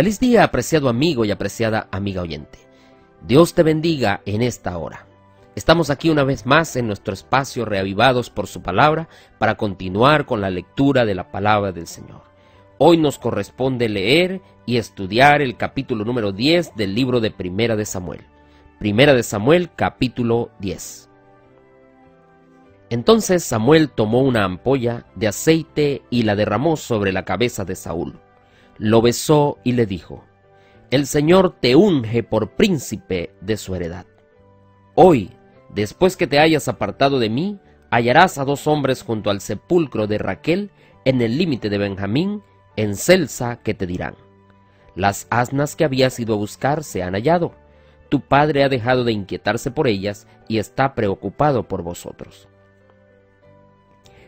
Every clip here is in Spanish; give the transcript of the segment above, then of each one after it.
Feliz día, apreciado amigo y apreciada amiga oyente. Dios te bendiga en esta hora. Estamos aquí una vez más en nuestro espacio Reavivados por su palabra para continuar con la lectura de la palabra del Señor. Hoy nos corresponde leer y estudiar el capítulo número 10 del libro de Primera de Samuel. Primera de Samuel, capítulo 10. Entonces Samuel tomó una ampolla de aceite y la derramó sobre la cabeza de Saúl. Lo besó y le dijo: El Señor te unge por príncipe de su heredad. Hoy, después que te hayas apartado de mí, hallarás a 2 hombres junto al sepulcro de Raquel en el límite de Benjamín, en Selsa, que te dirán: Las asnas que habías ido a buscar se han hallado. Tu padre ha dejado de inquietarse por ellas y está preocupado por vosotros.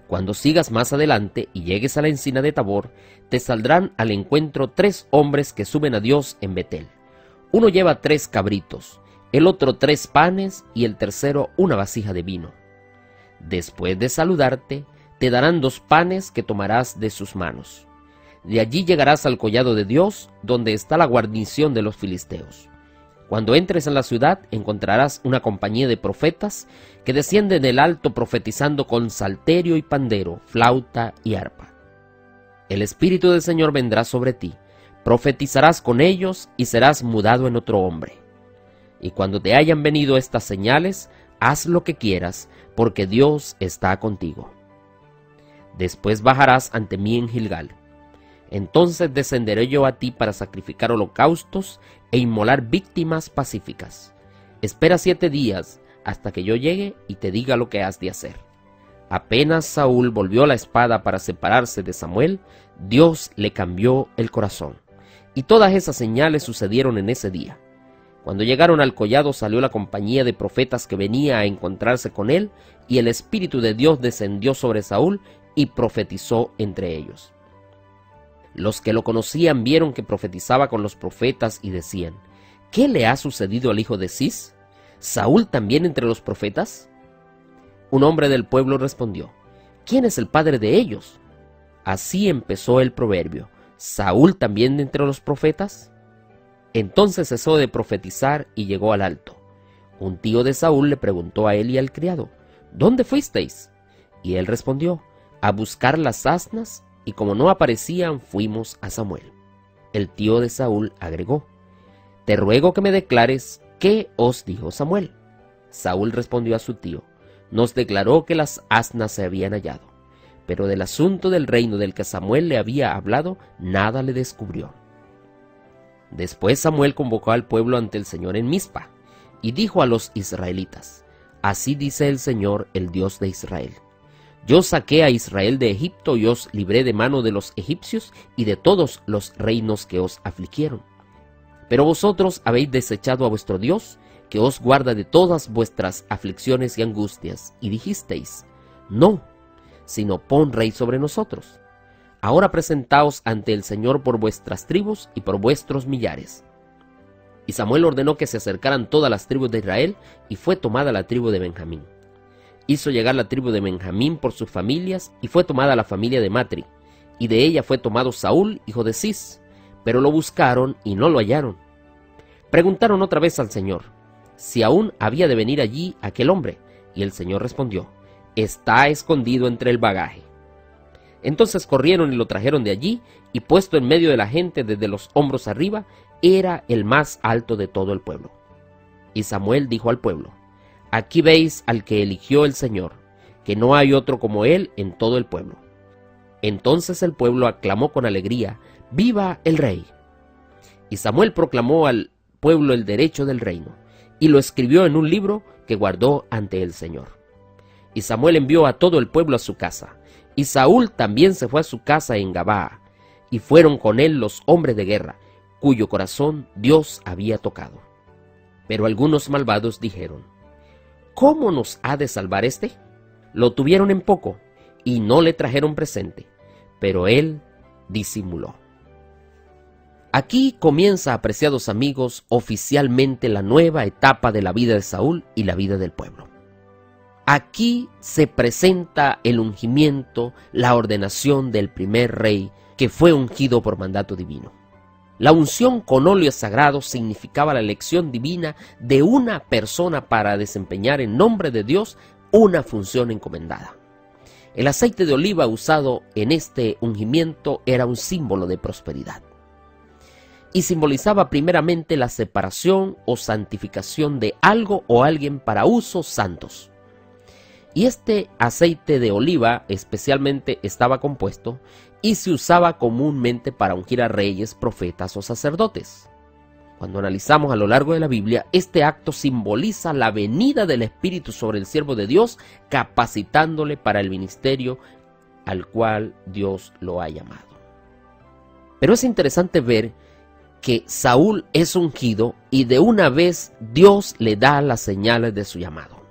Cuando sigas más adelante y llegues a la encina de Tabor, te saldrán al encuentro 3 hombres que suben a Dios en Betel. Uno lleva 3 cabritos, el otro 3 panes y el tercero una vasija de vino. Después de saludarte, te darán 2 panes que tomarás de sus manos. De allí llegarás al collado de Dios, donde está la guarnición de los filisteos. Cuando entres en la ciudad, encontrarás una compañía de profetas que descienden del alto profetizando con salterio y pandero, flauta y arpa. El Espíritu del Señor vendrá sobre ti, profetizarás con ellos y serás mudado en otro hombre. Y cuando te hayan venido estas señales, haz lo que quieras, porque Dios está contigo. Después bajarás ante mí en Gilgal. Entonces descenderé yo a ti para sacrificar holocaustos e inmolar víctimas pacíficas. Espera 7 días hasta que yo llegue y te diga lo que has de hacer. Apenas Saúl volvió la espada para separarse de Samuel, Dios le cambió el corazón. Y todas esas señales sucedieron en ese día. Cuando llegaron al collado salió la compañía de profetas que venía a encontrarse con él, y el Espíritu de Dios descendió sobre Saúl y profetizó entre ellos. Los que lo conocían vieron que profetizaba con los profetas y decían: ¿Qué le ha sucedido al hijo de Cis? ¿Saúl también entre los profetas? Un hombre del pueblo respondió: ¿Quién es el padre de ellos? Así empezó el proverbio: ¿Saúl también de entre los profetas? Entonces cesó de profetizar y llegó al alto. Un tío de Saúl le preguntó a él y al criado: ¿Dónde fuisteis? Y él respondió: A buscar las asnas, y como no aparecían, fuimos a Samuel. El tío de Saúl agregó: Te ruego que me declares qué os dijo Samuel. Saúl respondió a su tío: Nos declaró que las asnas se habían hallado, pero del asunto del reino del que Samuel le había hablado, nada le descubrió. Después Samuel convocó al pueblo ante el Señor en Mizpa, y dijo a los israelitas: Así dice el Señor, el Dios de Israel: Yo saqué a Israel de Egipto y os libré de mano de los egipcios y de todos los reinos que os afligieron. Pero vosotros habéis desechado a vuestro Dios, que os guarda de todas vuestras aflicciones y angustias, y dijisteis: No, sino pon rey sobre nosotros. Ahora presentaos ante el Señor por vuestras tribus y por vuestros millares. Y Samuel ordenó que se acercaran todas las tribus de Israel, y fue tomada la tribu de Benjamín. Hizo llegar la tribu de Benjamín por sus familias, y fue tomada la familia de Matri, y de ella fue tomado Saúl, hijo de Cis, pero lo buscaron y no lo hallaron. Preguntaron otra vez al Señor si aún había de venir allí aquel hombre, y el Señor respondió: Está escondido entre el bagaje. Entonces corrieron y lo trajeron de allí, y puesto en medio de la gente desde los hombros arriba, era el más alto de todo el pueblo. Y Samuel dijo al pueblo: Aquí veis al que eligió el Señor, que no hay otro como él en todo el pueblo. Entonces el pueblo aclamó con alegría: ¡Viva el rey! Y Samuel proclamó al pueblo el derecho del reino, y lo escribió en un libro que guardó ante el Señor. Y Samuel envió a todo el pueblo a su casa, y Saúl también se fue a su casa en Gabaa, y fueron con él los hombres de guerra, cuyo corazón Dios había tocado. Pero algunos malvados dijeron: ¿Cómo nos ha de salvar este? Lo tuvieron en poco y no le trajeron presente, pero él disimuló. Aquí comienza, apreciados amigos, oficialmente la nueva etapa de la vida de Saúl y la vida del pueblo. Aquí se presenta el ungimiento, la ordenación del primer rey que fue ungido por mandato divino. La unción con óleo sagrado significaba la elección divina de una persona para desempeñar en nombre de Dios una función encomendada. El aceite de oliva usado en este ungimiento era un símbolo de prosperidad y simbolizaba primeramente la separación o santificación de algo o alguien para usos santos. Y este aceite de oliva especialmente estaba compuesto y se usaba comúnmente para ungir a reyes, profetas o sacerdotes. Cuando analizamos a lo largo de la Biblia, este acto simboliza la venida del Espíritu sobre el siervo de Dios, capacitándole para el ministerio al cual Dios lo ha llamado. Pero es interesante ver que Saúl es ungido y de una vez Dios le da las señales de su llamado.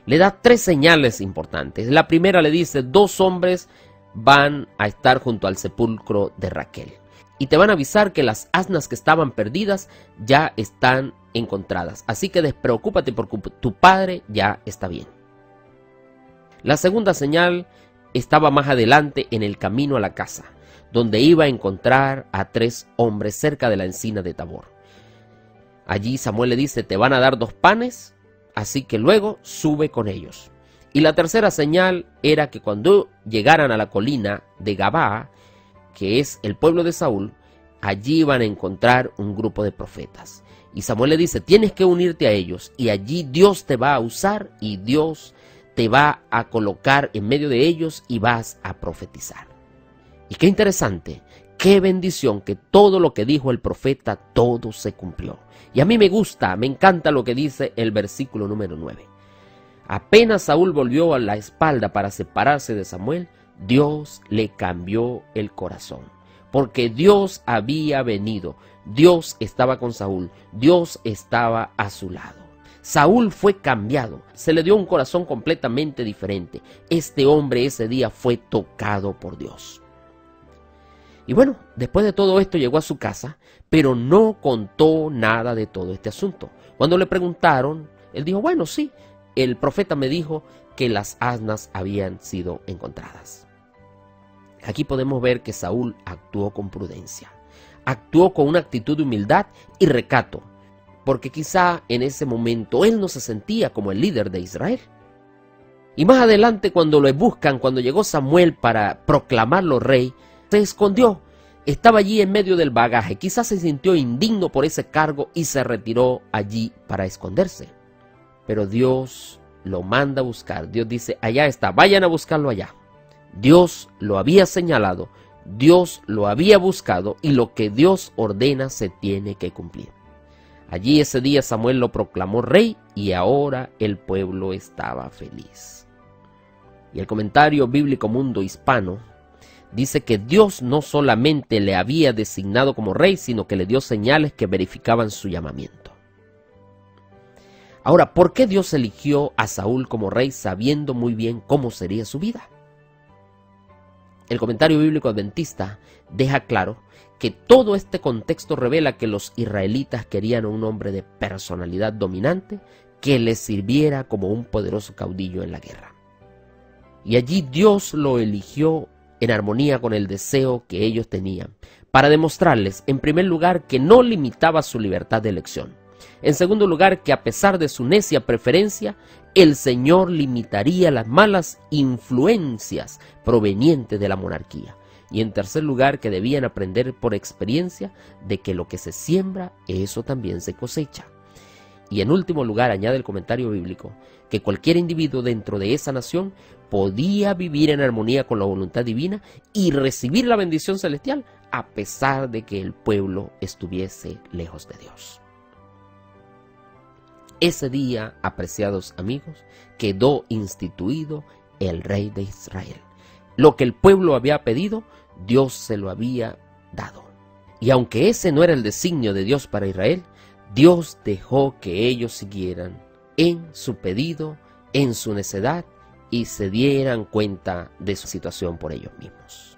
Le da 3 señales importantes. La primera le dice: 2 hombres van a estar junto al sepulcro de Raquel y te van a avisar que las asnas que estaban perdidas ya están encontradas. Así que despreocúpate porque tu padre ya está bien. La segunda señal estaba más adelante en el camino a la casa, donde iba a encontrar a 3 hombres cerca de la encina de Tabor. Allí Samuel le dice: te van a dar 2 panes, así que luego sube con ellos. Y la tercera señal era que cuando llegaran a la colina de Gabaa, que es el pueblo de Saúl, allí iban a encontrar un grupo de profetas. Y Samuel le dice: tienes que unirte a ellos y allí Dios te va a usar y Dios te va a colocar en medio de ellos y vas a profetizar. Y qué interesante, qué bendición que todo lo que dijo el profeta, todo se cumplió. Y a mí me encanta lo que dice el versículo número 9. Apenas Saúl volvió a la espalda para separarse de Samuel, Dios le cambió el corazón. Porque Dios había venido, Dios estaba con Saúl, Dios estaba a su lado. Saúl fue cambiado, se le dio un corazón completamente diferente. Este hombre ese día fue tocado por Dios. Y bueno, después de todo esto llegó a su casa, pero no contó nada de todo este asunto. Cuando le preguntaron, él dijo: bueno, sí, el profeta me dijo que las asnas habían sido encontradas. Aquí podemos ver que Saúl actuó con prudencia, actuó con una actitud de humildad y recato, porque quizá en ese momento él no se sentía como el líder de Israel. Y más adelante, cuando lo buscan, cuando llegó Samuel para proclamarlo rey, se escondió, estaba allí en medio del bagaje, quizás se sintió indigno por ese cargo y se retiró allí para esconderse. Pero Dios lo manda a buscar. Dios dice: allá está, vayan a buscarlo allá. Dios lo había señalado, Dios lo había buscado y lo que Dios ordena se tiene que cumplir. Allí ese día Samuel lo proclamó rey y ahora el pueblo estaba feliz. Y el comentario bíblico Mundo Hispano dice que Dios no solamente le había designado como rey, sino que le dio señales que verificaban su llamamiento. Ahora, ¿por qué Dios eligió a Saúl como rey sabiendo muy bien cómo sería su vida? El comentario bíblico adventista deja claro que todo este contexto revela que los israelitas querían un hombre de personalidad dominante que les sirviera como un poderoso caudillo en la guerra. Y allí Dios lo eligió en armonía con el deseo que ellos tenían, para demostrarles, en primer lugar, que no limitaba su libertad de elección. En segundo lugar, que a pesar de su necia preferencia, el Señor limitaría las malas influencias provenientes de la monarquía. Y en tercer lugar, que debían aprender por experiencia de que lo que se siembra, eso también se cosecha. Y en último lugar, añade el comentario bíblico, que cualquier individuo dentro de esa nación podía vivir en armonía con la voluntad divina y recibir la bendición celestial a pesar de que el pueblo estuviese lejos de Dios. Ese día, apreciados amigos, quedó instituido el rey de Israel. Lo que el pueblo había pedido, Dios se lo había dado. Y aunque ese no era el designio de Dios para Israel, Dios dejó que ellos siguieran en su pedido, en su necedad, y se dieran cuenta de su situación por ellos mismos.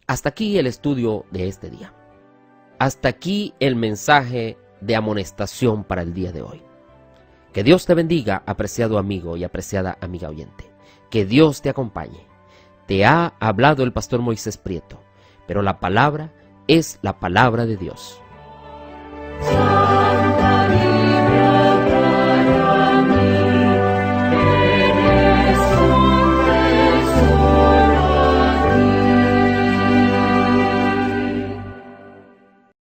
Hasta aquí el estudio de este día. Hasta aquí el mensaje de amonestación para el día de hoy. Que Dios te bendiga, apreciado amigo y apreciada amiga oyente. Que Dios te acompañe. Te ha hablado el pastor Moisés Prieto, pero la palabra es la palabra de Dios.